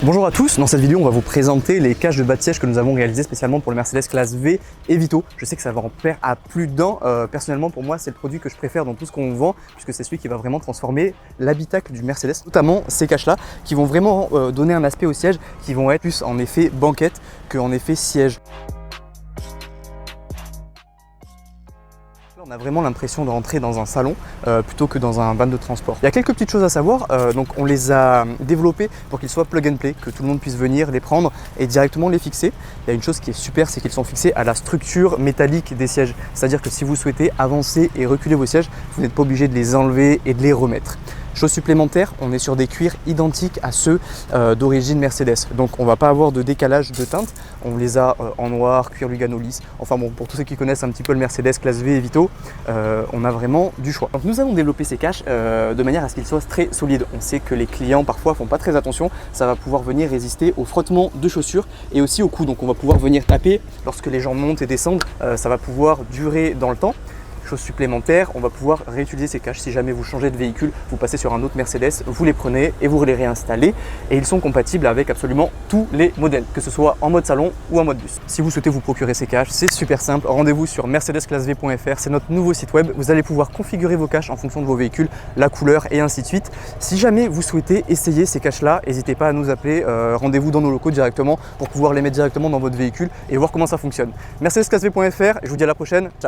Bonjour à tous, dans cette vidéo on va vous présenter les caches de bas de siège que nous avons réalisées spécialement pour le Mercedes classe V et Vito. Je sais que ça va en plaire à plus d'un, personnellement pour moi c'est le produit que je préfère dans tout ce qu'on vend puisque c'est celui qui va vraiment transformer l'habitacle du Mercedes, notamment ces caches là qui vont vraiment donner un aspect au siège qui vont être plus en effet banquette qu'en effet siège. On a vraiment l'impression de rentrer dans un salon plutôt que dans un van de transport. Il y a quelques petites choses à savoir, donc on les a développées pour qu'ils soient plug and play, que tout le monde puisse venir les prendre et directement les fixer. Il y a une chose qui est super, c'est qu'ils sont fixés à la structure métallique des sièges. C'est-à-dire que si vous souhaitez avancer et reculer vos sièges, vous n'êtes pas obligé de les enlever et de les remettre. Chose supplémentaire, on est sur des cuirs identiques à ceux d'origine Mercedes. Donc on ne va pas avoir de décalage de teinte. On les a en noir, cuir Lugano lisse. Enfin bon, pour tous ceux qui connaissent un petit peu le Mercedes classe V et Vito, on a vraiment du choix. Donc nous allons développer ces caches de manière à ce qu'ils soient très solides. On sait que les clients parfois font pas très attention. Ça va pouvoir venir résister au frottement de chaussures et aussi au cou. Donc on va pouvoir venir taper lorsque les gens montent et descendent. Ça va pouvoir durer dans le temps. Chose supplémentaire, on va pouvoir réutiliser ces caches. Si jamais vous changez de véhicule, vous passez sur un autre Mercedes, vous les prenez et vous les réinstallez. Et ils sont compatibles avec absolument tous les modèles, que ce soit en mode salon ou en mode bus. Si vous souhaitez vous procurer ces caches, c'est super simple. Rendez-vous sur mercedesclassv.fr, c'est notre nouveau site web. Vous allez pouvoir configurer vos caches en fonction de vos véhicules, la couleur et ainsi de suite. Si jamais vous souhaitez essayer ces caches-là, n'hésitez pas à nous appeler. Rendez-vous dans nos locaux directement pour pouvoir les mettre directement dans votre véhicule et voir comment ça fonctionne. mercedesclassv.fr, je vous dis à la prochaine. Ciao.